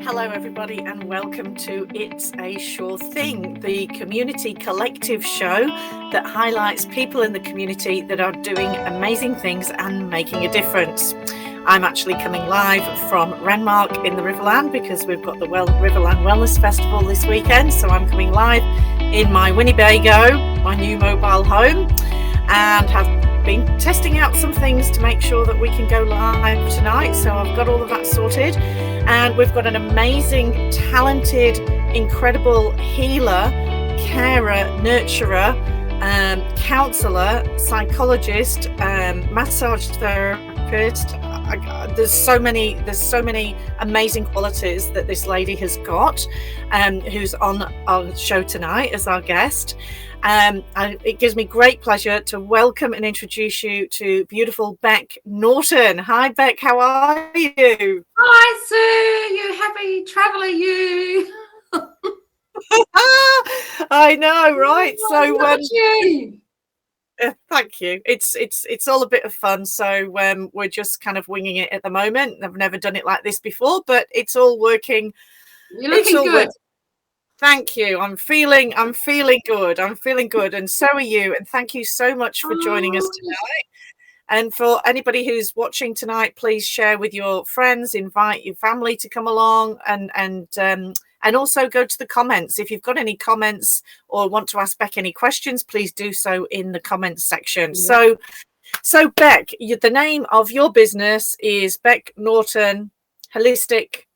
Hello everybody and welcome to It's a Sure Thing, the community collective show that highlights people in the community that are doing amazing things and making a difference. I'm actually coming live from Renmark in the Riverland because we've got the Riverland Wellness Festival this weekend, so I'm coming live in my Winnebago, my new mobile home, and have been testing out some things to make sure that we can go live tonight. So I've got all of that sorted, and we've got an amazing, talented, incredible healer, carer, nurturer, counsellor, psychologist, massage therapist. There's so many amazing qualities that this lady has got, who's on our show tonight as our guest. It gives me great pleasure to welcome and introduce you to beautiful Bec Norton. Hi, Bec, how are you? Hi, Sue. You happy traveller, you. I know, right? Thank you. It's all a bit of fun. So we're just kind of winging it at the moment. I've never done it like this before, but it's all working. You're looking good. Thank you. I'm feeling good. And so are you. And thank you so much for joining us tonight. And for anybody who's watching tonight, please share with your friends, invite your family to come along, and also go to the comments. If you've got any comments or want to ask Bec any questions, please do so in the comments section. Yeah. So Bec, the name of your business is Bec Norton Holistic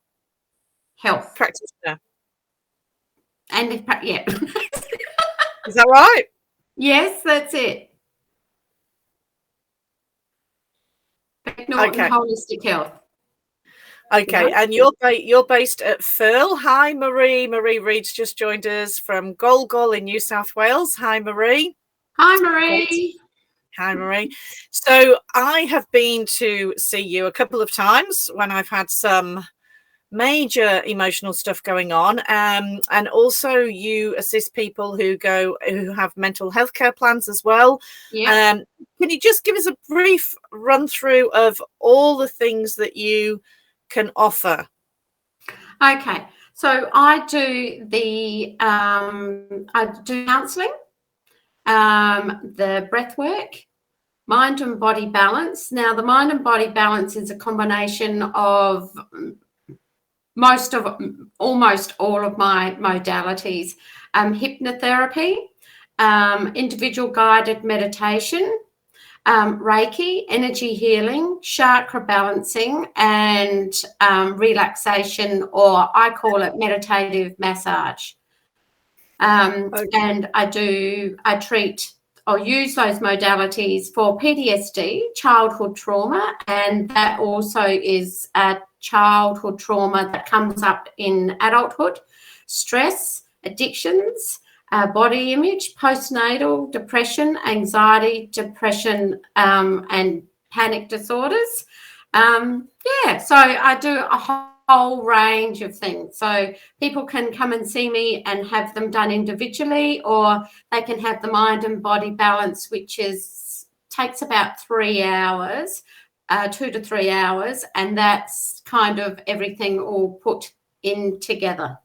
Health Practitioner. And yeah. Is that right? Yes, that's it. Bec Norton Holistic Health. Okay, yeah. And you're based at Firle. Hi, Marie. Marie Reed's just joined us from Golgol in New South Wales. Hi, Marie. Hi, Marie. Hi, Marie. So I have been to see you a couple of times when I've had some major emotional stuff going on, and also you assist people who have mental health care plans as well. Yeah. Can you just give us a brief run through of all the things that you can offer? Okay, so I do counselling, the breath work, mind and body balance. Now, the mind and body balance is a combination of almost all of my modalities: hypnotherapy, individual guided meditation, Reiki, energy healing, chakra balancing, and relaxation, or I call it meditative massage. And I treat or use those modalities for PTSD, childhood trauma, and that also is a childhood trauma that comes up in adulthood, stress, addictions, body image, postnatal depression, anxiety, depression, and panic disorders. So I do a whole range of things. So people can come and see me and have them done individually, or they can have the mind and body balance, which takes about 3 hours, 2 to 3 hours, and that's kind of everything all put in together.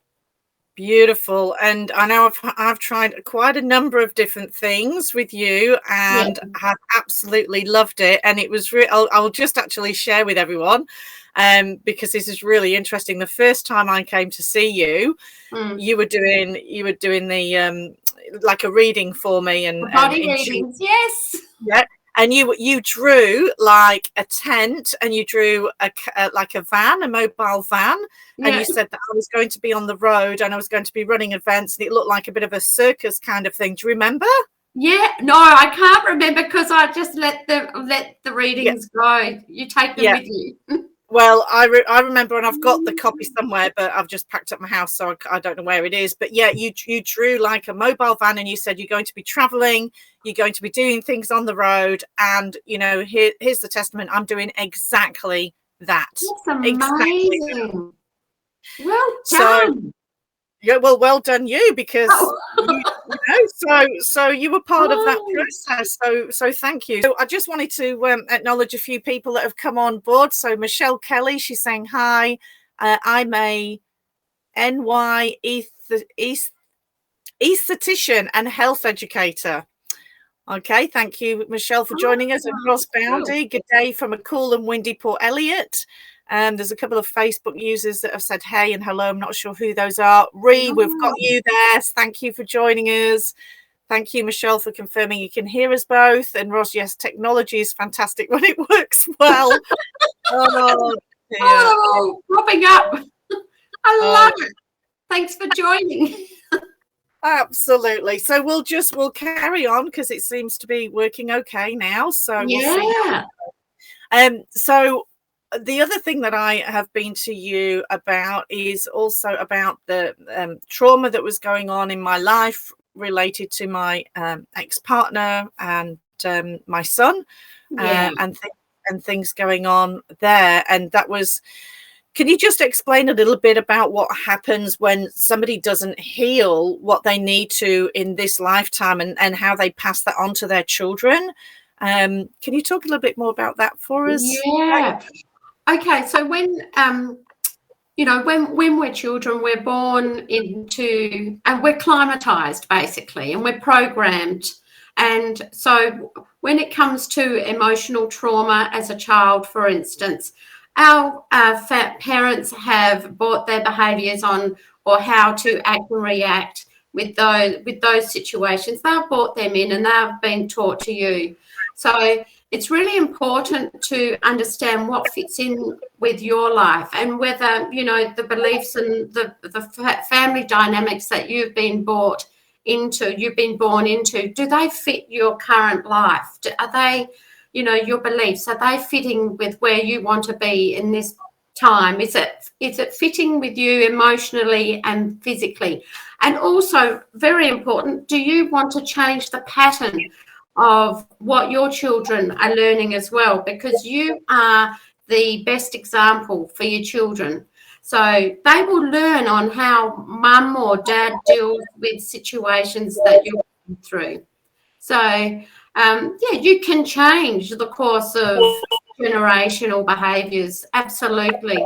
Beautiful. And I know I've tried quite a number of different things with you, and have absolutely loved it. And it was I'll just actually share with everyone, because this is really interesting. The first time I came to see you, you were doing the like a reading for me, and body readings. Yes. Yeah. And you drew like a tent, and you drew like a van, a mobile van, and you said that I was going to be on the road and I was going to be running events, and it looked like a bit of a circus kind of thing. Do you remember? Yeah, no, I can't remember because I just let the readings go. You take them with you. Well, I remember, and I've got the copy somewhere, but I've just packed up my house, so I don't know where it is. But yeah, you drew like a mobile van, and you said you're going to be traveling, you're going to be doing things on the road, and here's the testament. I'm doing exactly that. That's amazing. Exactly. Well done. Yeah, well done you, because so you were part of that process. So thank you. So I just wanted to acknowledge a few people that have come on board. So Michelle Kelly, she's saying hi. I'm a NY esthetician and health educator. Okay, thank you, Michelle, for joining us. And Ross Boundy, good day from a cool and windy Port Elliot. There's a couple of Facebook users that have said hey and hello. I'm not sure who those are. Ree, we've got you there. Thank you for joining us. Thank you, Michelle, for confirming you can hear us both. And Ross, yes, technology is fantastic when it works well. Popping up. I love it. Thanks for joining. Absolutely. So we'll carry on because it seems to be working okay now. So yeah. We'll see. So the other thing that I have been to you about is also about the trauma that was going on in my life related to my ex-partner and my son, and things going on there. And that was, can you just explain a little bit about what happens when somebody doesn't heal what they need to in this lifetime, and how they pass that on to their children? Can you talk a little bit more about that for us? Yeah. Okay. So when when we're children, we're born into, and we're climatized basically, and we're programmed. And so when it comes to emotional trauma as a child, for instance, our parents have brought their behaviours on, or how to act and react with those situations. They've brought them in, and they've been taught to you. So it's really important to understand what fits in with your life, and whether the beliefs and the family dynamics that you've been born into. Do they fit your current life? Are they, your beliefs, are they fitting with where you want to be in this time? Is it fitting with you emotionally and physically? And also, very important, do you want to change the pattern of what your children are learning as well? Because you are the best example for your children. So they will learn on how mum or dad deals with situations that you're going through. So you can change the course of generational behaviours. Absolutely.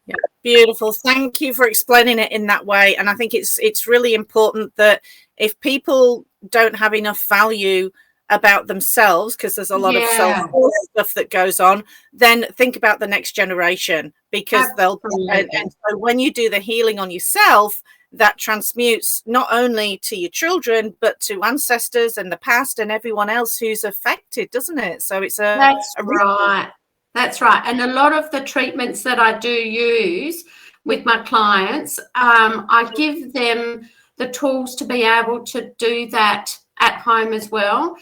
Yeah, beautiful. Thank you for explaining it in that way. And I think it's really important that if people don't have enough value about themselves, because there's a lot of self-worth stuff that goes on, then think about the next generation, because and so when you do the healing on yourself, that transmutes not only to your children, but to ancestors and the past and everyone else who's affected, doesn't it? So it's right. That's right. And a lot of the treatments that I do use with my clients, I give them the tools to be able to do that at home as well.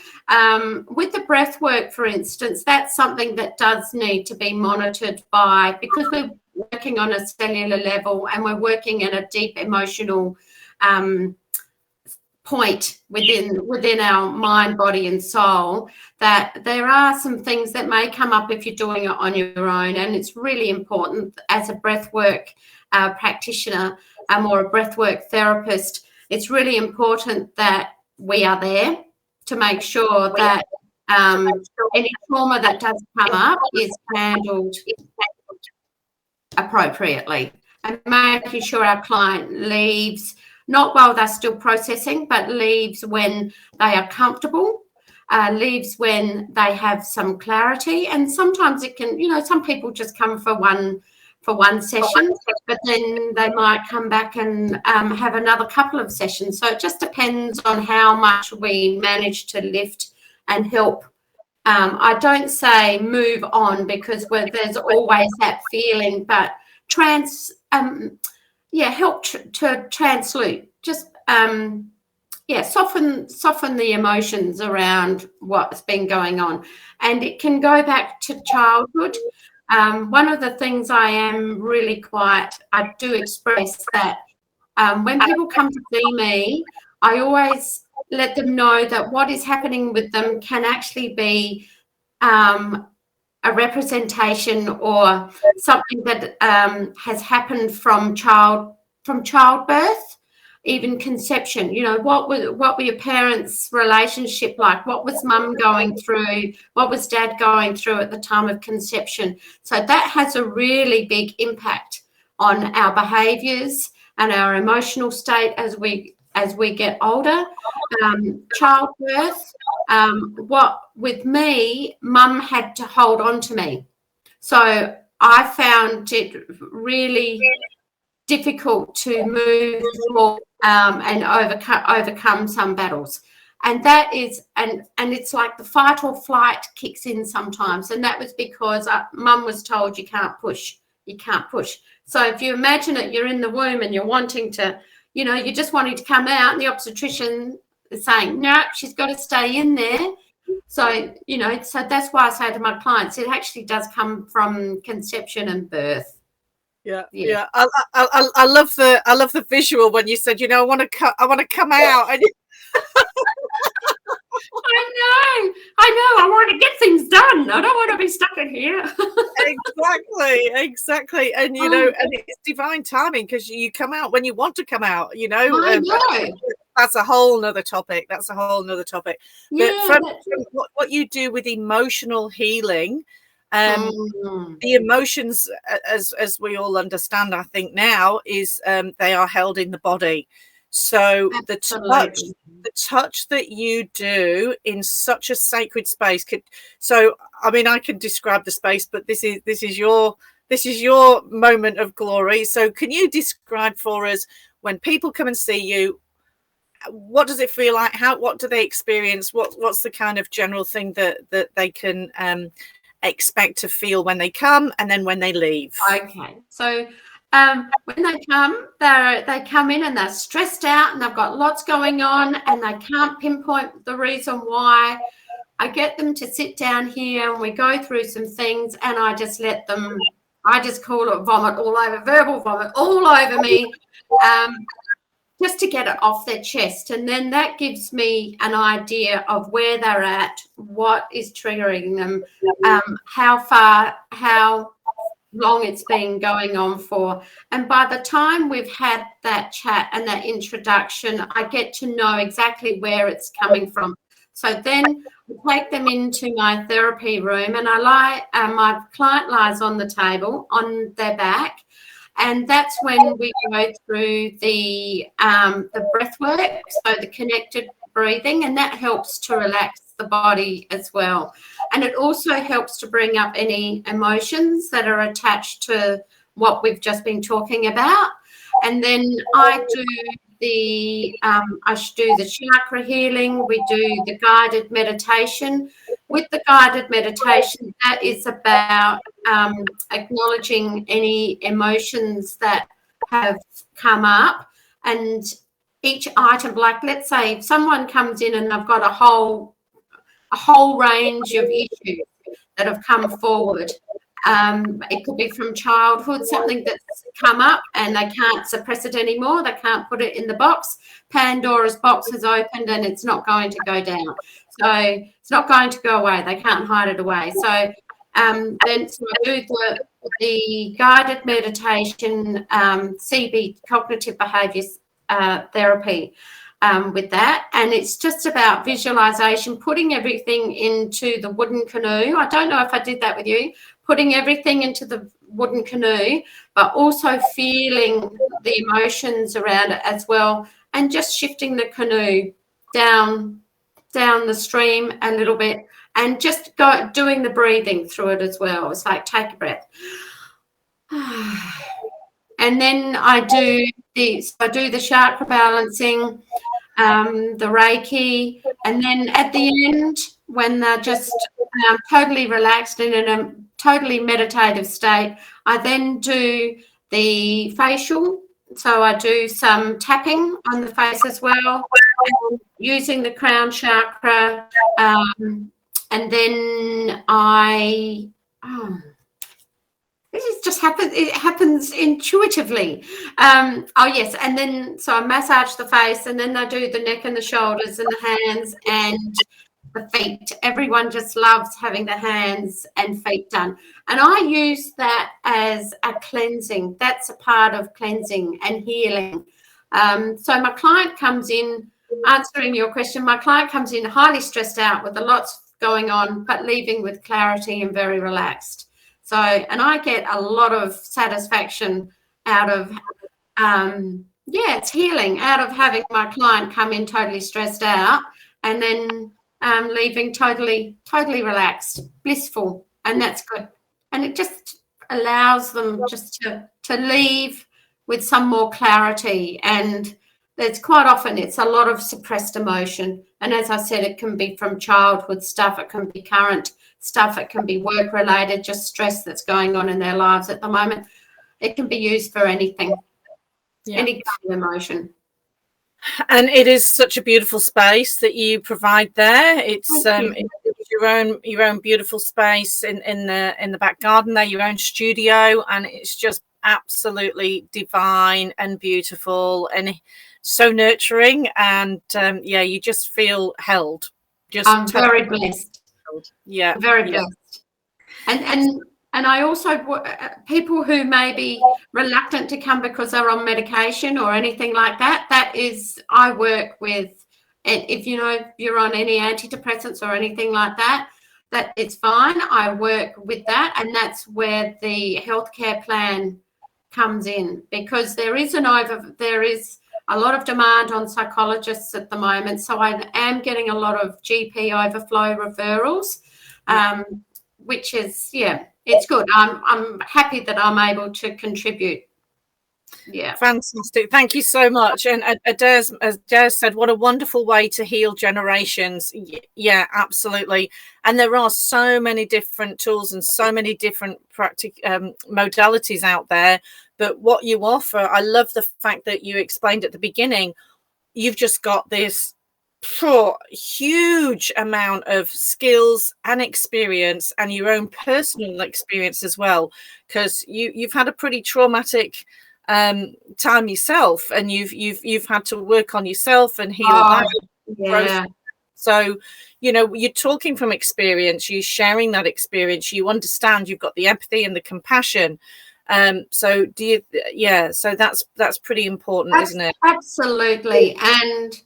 With the breath work, for instance, that's something that does need to be monitored because we're working on a cellular level, and we're working at a deep emotional point within our mind, body and soul, that there are some things that may come up if you're doing it on your own. And it's really important as a breathwork practitioner or a breathwork therapist, it's really important that we are there to make sure that any trauma that does come up is handled appropriately, and making sure our client leaves, not while they're still processing, but leaves when they are comfortable, leaves when they have some clarity. And sometimes it can, some people just come for one session, but then they might come back and have another couple of sessions. So it just depends on how much we manage to lift and help. I don't say move on, because there's always that feeling, but help to transmute, just soften the emotions around what's been going on. And it can go back to childhood. One of the things I do express that when people come to see me, I always let them know that what is happening with them can actually be a representation or something that has happened from childbirth, even conception. What were your parents' relationship like? What was mum going through? What was dad going through at the time of conception? So that has a really big impact on our behaviours and our emotional state as we get older. Childbirth, what with me, mum had to hold on to me. So I found it really difficult to move forward and overcome some battles. And that is, and it's like the fight or flight kicks in sometimes. And that was because mum was told you can't push. So if you imagine it, you're in the womb and you're wanting to, you're just wanting to come out, and the obstetrician is saying, no, she's got to stay in there. So, so that's why I say to my clients, it actually does come from conception and birth. Yeah. I love the visual when you said, I want to come out. And I know. I want to get things done. I don't want to be stuck in here. Exactly. And and it's divine timing, because you come out when you want to come out. I know. That's a whole nother topic. Yeah, but from what you do with emotional healing, the emotions, as we all understand, I think now, is they are held in the body. So the touch that you do in such a sacred space I can describe the space, but this is your moment of glory. So can you describe for us, when people come and see you, what does it feel like? What do they experience? What's the kind of general thing that they can expect to feel when they come, and then when they leave? Okay, so when they come in and they're stressed out and they've got lots going on and they can't pinpoint the reason why. I get them to sit down here and we go through some things, and I just call it vomit all over, verbal vomit all over me, just to get it off their chest. And then that gives me an idea of where they're at, what is triggering them, how long it's been going on for. And by the time we've had that chat and that introduction, I get to know exactly where it's coming from. So then I take them into my therapy room, and my client lies on the table on their back, and that's when we go through the breath work, so the connected breathing, and that helps to relax the body as well. And it also helps to bring up any emotions that are attached to what we've just been talking about. And then I do the chakra healing. We do the guided meditation. With the guided meditation, that is about acknowledging any emotions that have come up, and each item, like let's say if someone comes in and they've got a whole range of issues that have come forward. It could be from childhood, something that's come up and they can't suppress it anymore. They can't put it in the box. Pandora's box has opened and it's not going to go down. So it's not going to go away. They can't hide it away. So then I do the guided meditation, CB, cognitive behaviour therapy. With that, and it's just about visualization, putting everything into the wooden canoe. I don't know if I did that with you, putting everything into the wooden canoe, but also feeling the emotions around it as well, and just shifting the canoe down the stream a little bit, and just doing the breathing through it as well. It's like, take a breath. And then I do the chakra balancing, the Reiki, and then at the end, when they're just totally relaxed and in a totally meditative state, I then do the facial. So I do some tapping on the face as well, using the crown chakra, and then it happens intuitively. Yes, and then so I massage the face, and then I do the neck and the shoulders and the hands and the feet. Everyone just loves having the hands and feet done, and I use that as a cleansing. That's a part of cleansing and healing. So my client comes in, answering your question, my client comes in highly stressed out with a lot going on, but leaving with clarity and very relaxed. So, and I get a lot of satisfaction out of it's healing out of having my client come in totally stressed out and then leaving totally relaxed, blissful, and that's good. And it just allows them just to leave with some more clarity. And there's quite often it's a lot of suppressed emotion. And as I said, it can be from childhood stuff, it can be current stuff, it can be work related, just stress that's going on in their lives at the moment. It can be used for anything, any kind of emotion. And it is such a beautiful space that you provide there. It's your own beautiful space in the back garden there, your own studio, and it's just absolutely divine and beautiful and so nurturing. And you just feel held. I'm very blessed. Yeah, very blessed. And I also, people who may be reluctant to come because they're on medication or anything like that, that is, I work with, and if you're on any antidepressants or anything like that, that it's fine. I work with that, and that's where the healthcare plan comes in, because there is a lot of demand on psychologists at the moment. So I am getting a lot of GP overflow referrals, which is, it's good. I'm happy that I'm able to contribute. Yeah. Fantastic. Thank you so much. And as Adair said, what a wonderful way to heal generations. Yeah, absolutely. And there are so many different tools and so many different modalities out there. But what you offer, I love the fact that you explained at the beginning, you've just got this huge amount of skills and experience, and your own personal experience as well, because you've had a pretty traumatic time yourself, and you've had to work on yourself and heal that. Yeah. So you're talking from experience, you're sharing that experience, you understand, you've got the empathy and the compassion. So so that's pretty important, isn't it? Absolutely. And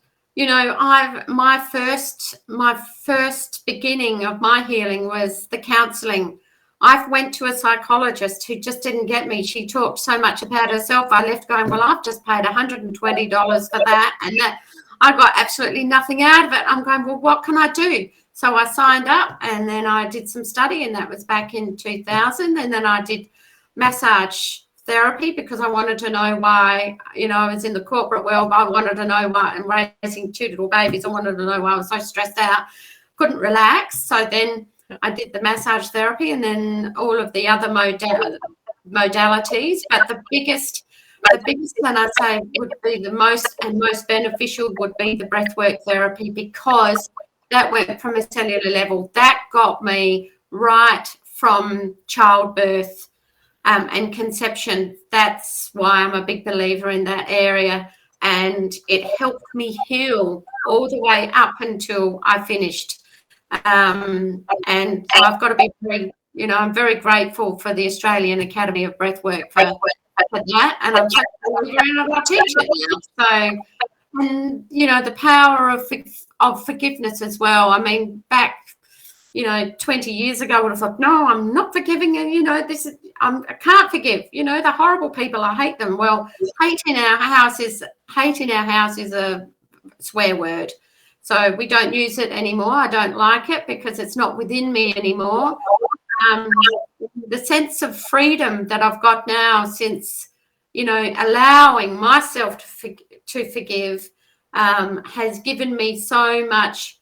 my first beginning of my healing was the counselling. I went to a psychologist who just didn't get me. She talked so much about herself. I left going, well, I've just paid $120 for that, and that I got absolutely nothing out of it. I'm going, well, what can I do? So I signed up, and then I did some study, and that was back in 2000. And then I did massage therapy because I wanted to know why, I was in the corporate world, but I wanted to know why, and raising two little babies, I wanted to know why I was so stressed out, couldn't relax. So then I did the massage therapy, and then all of the other modalities. But the biggest one I say would be the most beneficial would be the breathwork therapy, because that went from a cellular level. That got me right from childbirth and conception. That's why I'm a big believer in that area, and it helped me heal all the way up until I finished. And so I've got to be very, I'm very grateful for the Australian Academy of Breathwork for that, and I'm so proud I teach it now. So, and the power of forgiveness as well. I mean, back 20 years ago, I would have thought, no, I'm not forgiving, and I can't forgive. The horrible people, I hate them. Well, hate in our house is a swear word, so we don't use it anymore. I don't like it because it's not within me anymore. The sense of freedom that I've got now since allowing myself to forgive has given me so much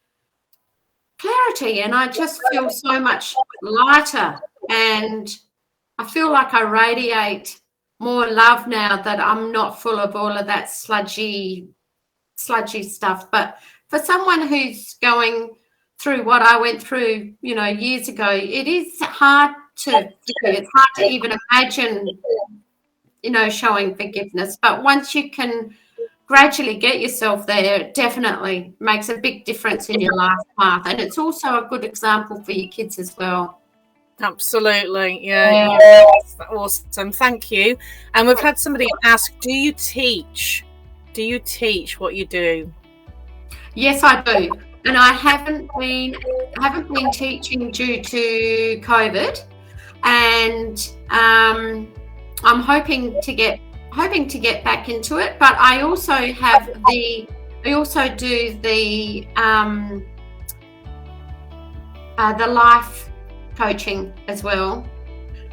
clarity, and I just feel so much lighter, and I feel like I radiate more love now that I'm not full of all of that sludgy stuff. But for someone who's going through what I went through, years ago, it is hard to forgive. It's hard to even imagine, showing forgiveness. But once you can gradually get yourself there, it definitely makes a big difference in your life path. And it's also a good example for your kids as well. Absolutely. Yeah. Awesome. Thank you. And we've had somebody ask, do you teach what you do? Yes, I do. And I haven't been teaching due to COVID, and I'm hoping to get hoping to get back into it, but I also do the life coaching as well,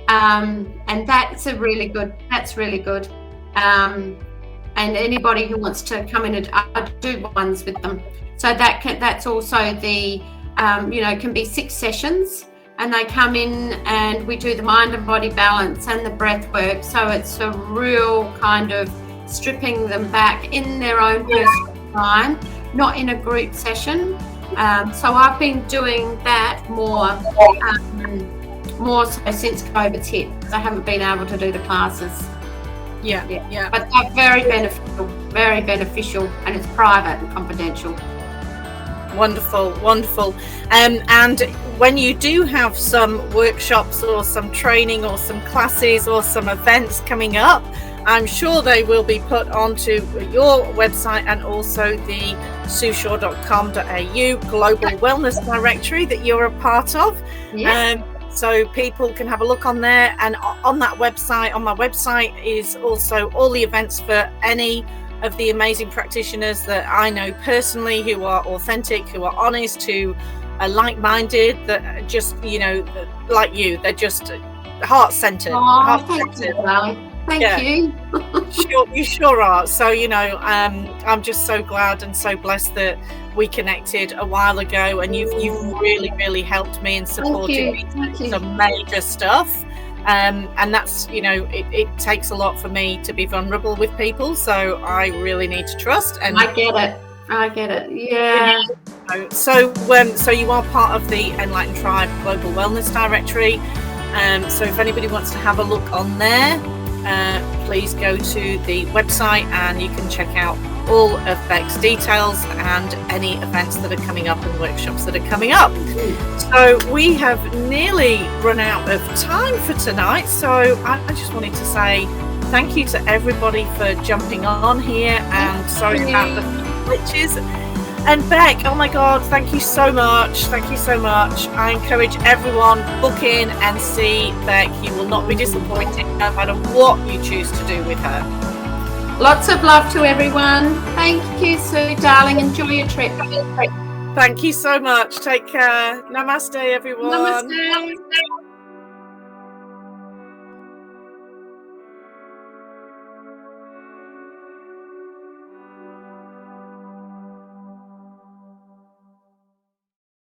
and that's really good. And anybody who wants to come in, I do ones with them. So that's also the can be 6 sessions, and they come in and we do the mind and body balance and the breath work. So it's a real kind of stripping them back in their own personal time, not in a group session. So I've been doing that more so since COVID's hit, because I haven't been able to do the classes. Yeah. But they're very beneficial, and it's private and confidential. Wonderful. And when you do have some workshops or some training or some classes or some events coming up, I'm sure they will be put onto your website and also the sushaw.com.au global wellness directory that you're a part of. Yes. So people can have a look on there, and on that website, on my website, is also all the events for any of the amazing practitioners that I know personally, who are authentic, who are honest, who are like-minded, that just, like you, they're just heart-centered. Thank you, darling. Thank you. You sure are. So, I'm just so glad and so blessed that we connected a while ago, and you've really helped me and supported me through some major stuff. And that's, it takes a lot for me to be vulnerable with people, so I really need to trust. And I get it. Yeah. So you are part of the Enlightened Tribe Global Wellness Directory. So if anybody wants to have a look on there, please go to the website and you can check out all of Bec's details and any events that are coming up and workshops that are coming up. So we have nearly run out of time for tonight, so I just wanted to say thank you to everybody for jumping on here, and sorry about the glitches. And Bec, oh my God, thank you so much. I encourage everyone, book in and see Bec. You will not be disappointed no matter what you choose to do with her. Lots of love to everyone. Thank you, Sue, darling. Enjoy your trip. Thank you so much. Take care. Namaste, everyone. Namaste.